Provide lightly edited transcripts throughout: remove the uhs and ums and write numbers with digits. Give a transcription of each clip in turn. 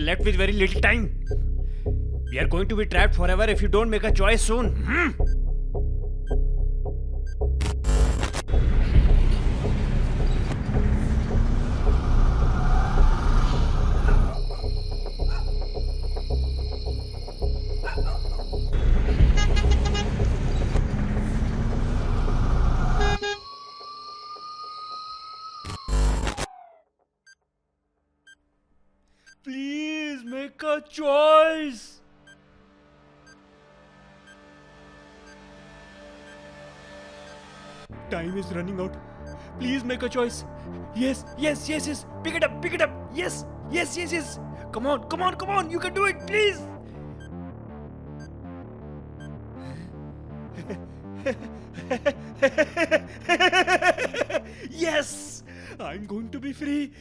are left with very little time. We are going to be trapped forever if you don't make a choice soon. Please make a choice. Time is running out. Please make a choice. Yes. Pick it up. Yes. Come on. You can do it, please. Yes. I'm going to be free.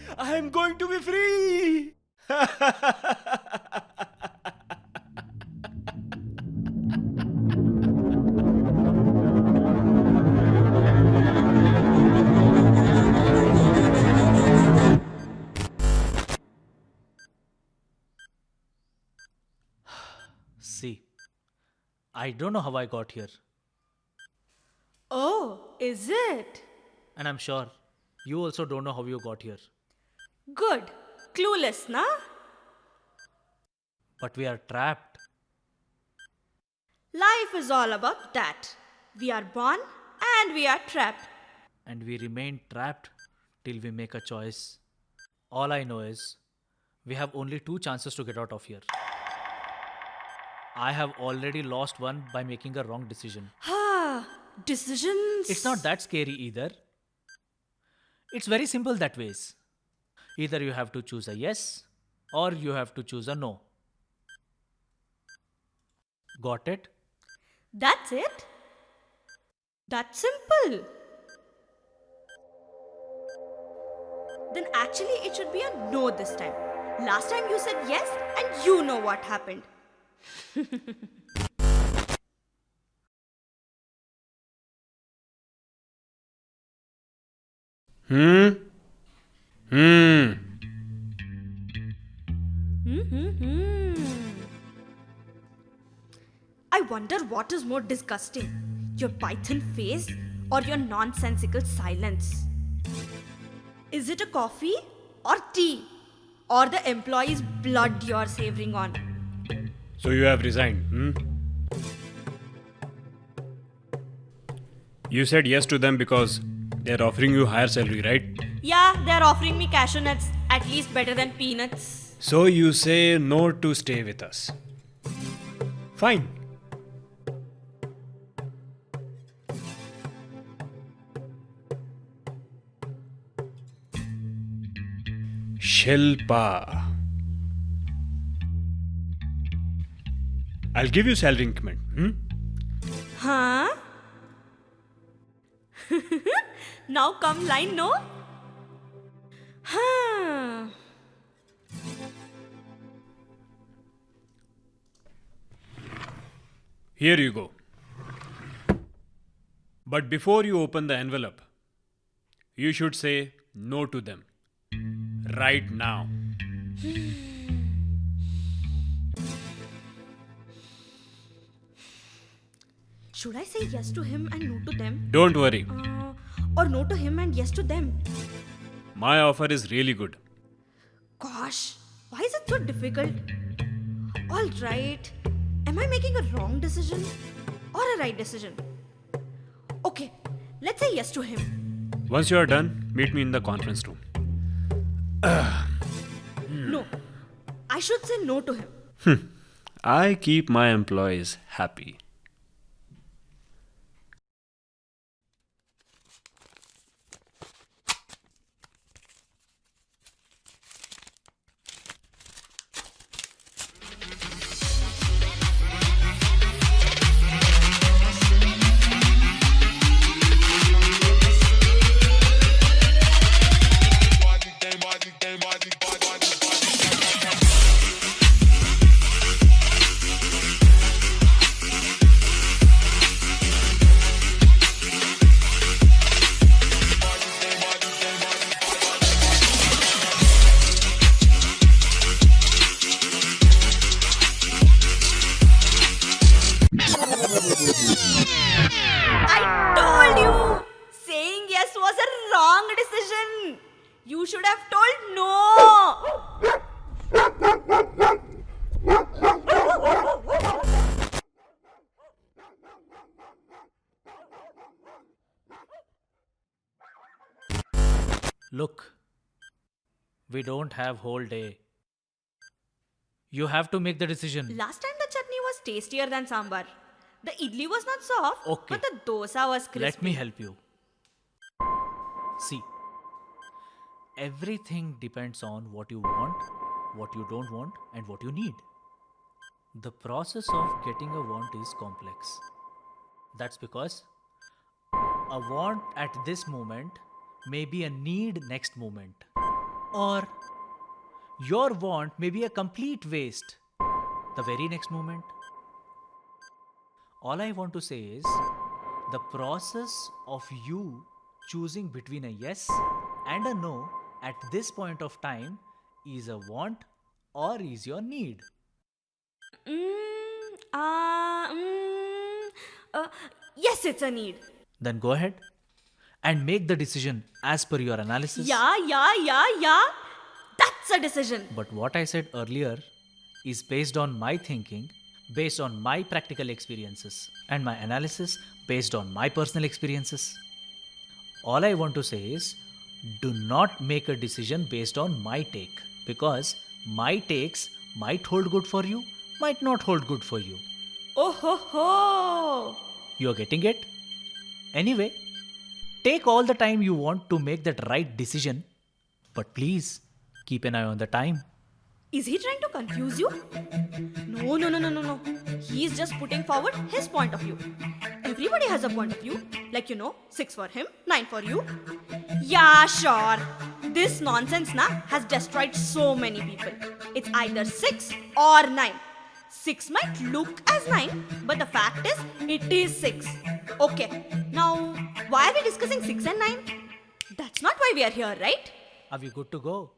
See, I don't know how I got here, Oh, is it? and I'm sure you also don't know how you got here. Good. Clueless, na? But we are trapped. Life is all about that. We are born and we are trapped. And we remain trapped till we make a choice. All I know is we have only 2 chances to get out of here. I have already lost one by making a wrong decision. Decisions. It's not that scary either. It's very simple that ways. Either you have to choose a yes or you have to choose a no. Got it? That's it? That's simple. Then actually it should be a no this time. Last time you said yes and you know what happened. I wonder what is more disgusting, your python face or your nonsensical silence. Is it a coffee or tea or the employee's blood you're savoring on? So you have resigned, You said yes to them because they're offering you higher salary, right? Yeah, they're offering me cashew nuts, at least better than peanuts. So you say no to stay with us. Fine. Shilpa. I'll give you salary increment. Huh? Now come line, no? Huh. Here you go. But before you open the envelope, you should say no to them. Right now. Should I say yes to him and no to them? Don't worry. Or no to him and yes to them? My offer is really good. Gosh, why is it so difficult? Alright, am I making a wrong decision or a right decision? Okay, let's say yes to him. Once you are done, meet me in the conference room. No, I should say no to him. I keep my employees happy. Look, we don't have whole day. You have to make the decision. Last time the chutney was tastier than sambar. The idli was not soft, Okay. but the dosa was crispy. Let me help you. See, everything depends on what you want, what you don't want, and what you need. The process of getting a want is complex. That's because a want at this moment may be a need next moment. Or your want may be a complete waste the very next moment. All I want to say is the process of you choosing between a yes and a no at this point of time is a want or is your need. Yes, it's a need. Then go ahead and make the decision as per your analysis. Yeah. That's a decision. But what I said earlier is based on my thinking, based on my practical experiences, and my analysis based on my personal experiences. All I want to say is do not make a decision based on my take, because my takes might hold good for you, might not hold good for you. Oh ho ho! You're getting it? Anyway, take all the time you want to make that right decision, but please keep an eye on the time. Is he trying to confuse you? No. He's just putting forward his point of view. Everybody has a point of view. Like, 6 for him, 9 for you. Yeah, sure. This nonsense has destroyed so many people. It's either 6 or 9. 6 might look as 9, but the fact is, it is 6. Okay, now, why are we discussing 6 and 9? That's not why we are here, right? Are we good to go?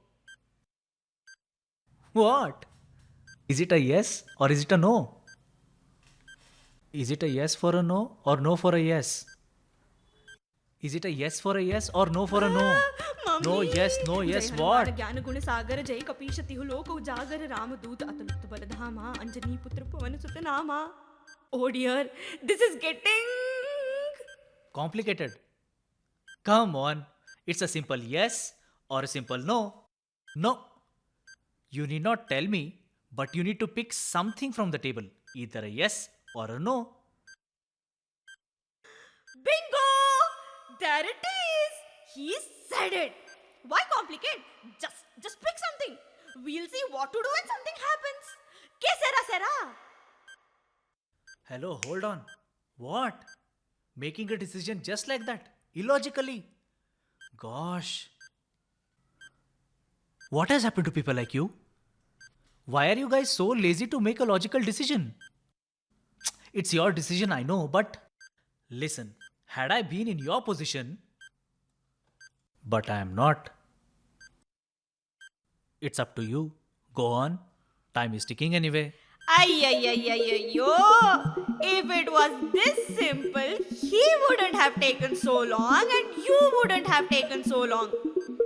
What? Is it a yes or is it a no? Is it a yes for a no or no for a yes? Is it a yes for a yes or no for a no? No, yes, no, yes, what? ज्ञान गुण सागर जय कपीशति लोक उजागर रामदूत अतुलित बलधामा अंजनी पुत्र पवन सुत नामा. Oh dear, this is getting Complicated. Come on. It's a simple yes or a simple no. No. You need not tell me, but you need to pick something from the table. Either a yes or a no. bingo. There it is. He said it. Why complicate? Just pick something. We'll see what to do when something happens. Que sera? Hello, hold on. What? Making a decision just like that? Illogically? Gosh. What has happened to people like you? Why are you guys so lazy to make a logical decision? It's your decision, I know, but listen, had I been in your position, but I am not. It's up to you. Go on. Time is ticking anyway. Yo. If it was this simple, he wouldn't have taken so long and you wouldn't have taken so long.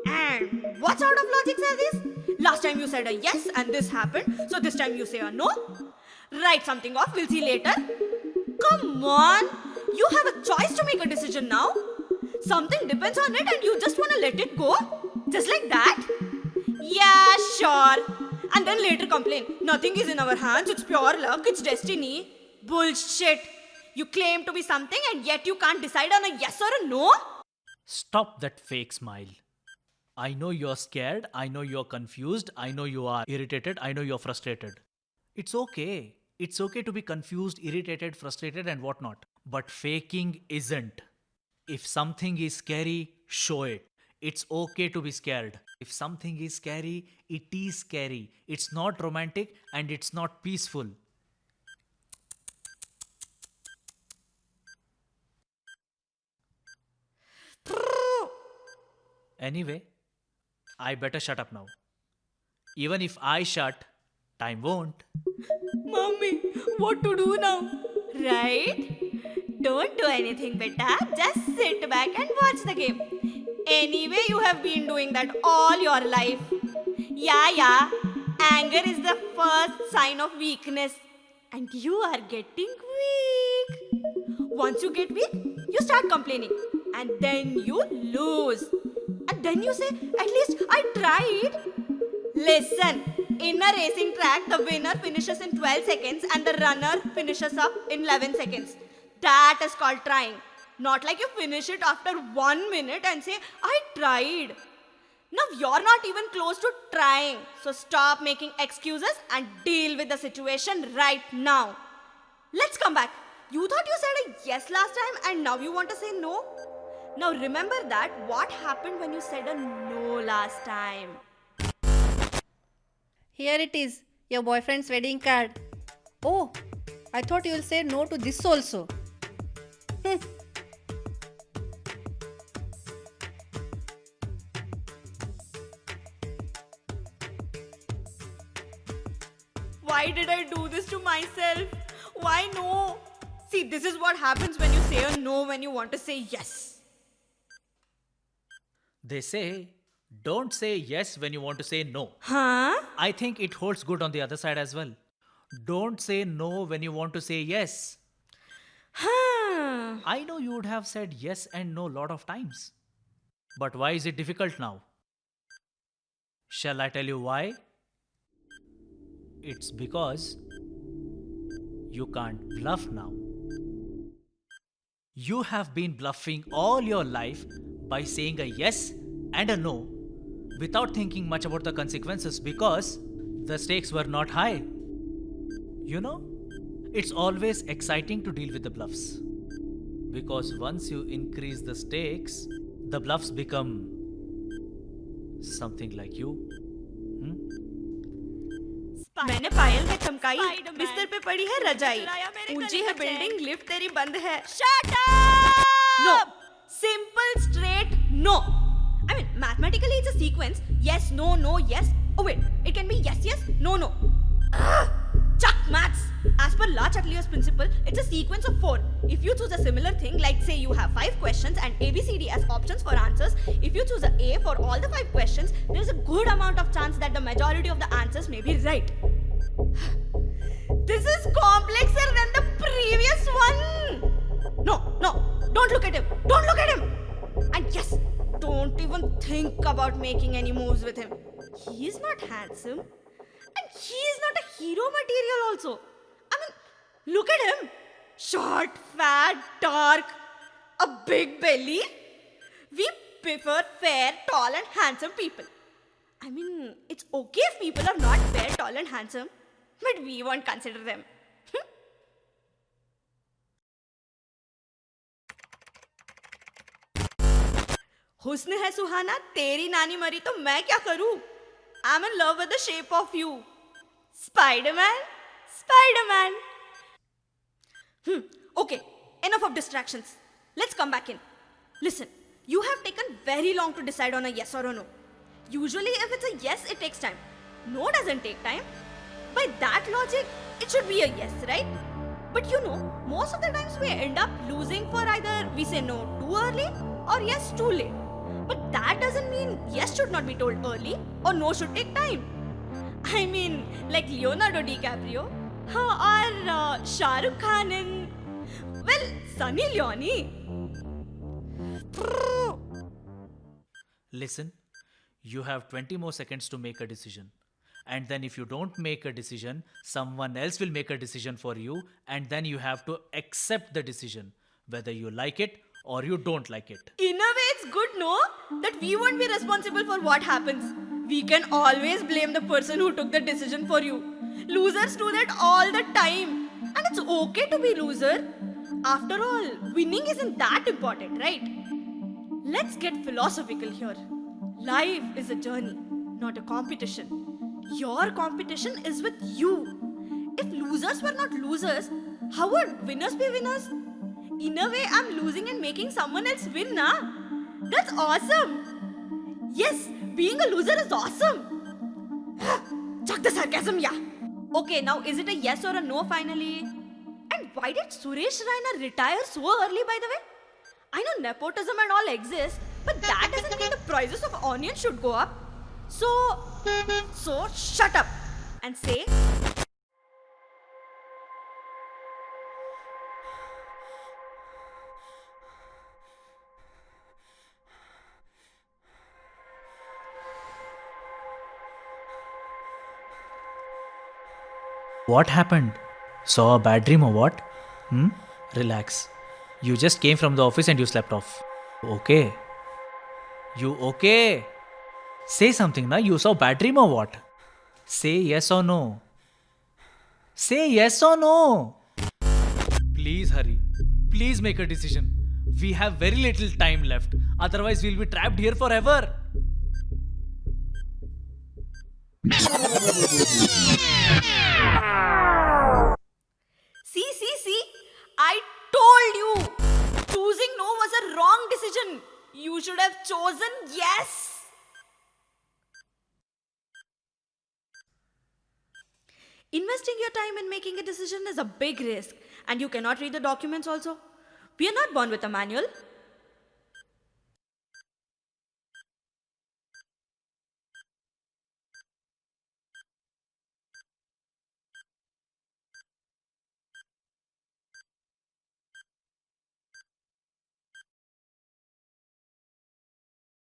And what sort of logics are these? Last time you said a yes and this happened, so this time you say a no. Write something off, we'll see later. Come on, you have a choice to make a decision now. Something depends on it and you just want to let it go? Just like that? Yeah, sure. And then later complain, nothing is in our hands, it's pure luck, it's destiny. Bullshit. You claim to be something and yet you can't decide on a yes or a no? Stop that fake smile. I know you're scared, I know you're confused, I know you are irritated, I know you're frustrated. It's okay. It's okay to be confused, irritated, frustrated, and whatnot. But faking isn't. If something is scary, show it. It's okay to be scared. If something is scary, it is scary. It's not romantic and it's not peaceful. Anyway, I better shut up now. Even if I shut, time won't. Mommy, what to do now? Right? Don't do anything, beta. Just sit back and watch the game. Anyway, you have been doing that all your life. Yeah. Anger is the first sign of weakness. And you are getting weak. Once you get weak, you start complaining. And then you lose. And then you say, at least I tried. Listen, in a racing track, the winner finishes in 12 seconds and the runner finishes up in 11 seconds. That is called trying. Not like you finish it after 1 minute and say, I tried. Now you're not even close to trying. So stop making excuses and deal with the situation right now. Let's come back. You thought you said a yes last time and now you want to say no? Now remember that what happened when you said a no last time. Here it is, your boyfriend's wedding card. Oh, I thought you'll say no to this also. Why did I do this to myself? Why no? See, this is what happens when you say a no when you want to say yes. They say, don't say yes when you want to say no. Huh? I think it holds good on the other side as well. Don't say no when you want to say yes. Huh. I know you would have said yes and no lot of times. But why is it difficult now? Shall I tell you why? It's because you can't bluff now. You have been bluffing all your life by saying a yes and a no without thinking much about the consequences because the stakes were not high. You know, it's always exciting to deal with the bluffs because once you increase the stakes, the bluffs become something like you. मैंने पायल में चमकाई, बिस्तर पे पड़ी है रजाई, ऊंची है building, lift तेरी बंद है. Shut up! No, simple, straight, no. I mean, mathematically it's a sequence. Yes, no, no, yes. Oh wait, it can be yes, yes, no, no. Chuck maths. As per La Chatelier's principle, it's a sequence of 4. If you choose a similar thing, like say you have 5 questions and A, B, C, D as options for answers, if you choose a A for all the 5 questions, there is a good amount of chance that the majority of the answers may be right. This is complexer than the previous one. No, don't look at him. Don't look at him. And yes, don't even think about making any moves with him. He is not handsome. And he is not a hero material also. I mean, look at him. Short, fat, dark, a big belly. We prefer fair, tall and handsome people. I mean, it's okay if people are not fair, tall and handsome, but we won't consider them. हुस्न है सुहाना, तेरी नानी मरी तो मैं क्या करूं? I'm in love with the shape of you. Spider-Man, Spider-Man. Okay, enough of distractions. Let's come back in. Listen, you have taken very long to decide on a yes or a no. Usually if it's a yes, it takes time. No doesn't take time. By that logic, it should be a yes, right? But you know, most of the times we end up losing for either we say no too early or yes too late. But that doesn't mean yes should not be told early or no should take time. I mean, like Leonardo DiCaprio or Shah Rukh Khan in, well, Sunny Leone. Listen, you have 20 more seconds to make a decision. And then if you don't make a decision, someone else will make a decision for you. And then you have to accept the decision, whether you like it or you don't like it. In a way, it's good, no? That we won't be responsible for what happens. We can always blame the person who took the decision for you. Losers do that all the time. And it's okay to be loser. After all, winning isn't that important, right? Let's get philosophical here. Life is a journey, not a competition. Your competition is with you. If losers were not losers, how would winners be winners? In a way, I'm losing and making someone else win, na? That's awesome. Yes, being a loser is awesome. Chuck the sarcasm, yeah. Okay, now is it a yes or a no finally? And why did Suresh Raina retire so early, by the way? I know nepotism and all exists, but that doesn't mean the prices of onions should go up. So shut up and say, What happened? Saw a bad dream or what? Relax. You just came from the office and you slept off. Okay. You okay? Say something, na? You saw bad dream or what? Say yes or no. Say yes or no. Please hurry. Please make a decision. We have very little time left. Otherwise, we'll be trapped here forever. See, I told you. Choosing no was a wrong decision. You should have chosen yes. Investing your time in making a decision is a big risk, and you cannot read the documents also. We are not born with a manual.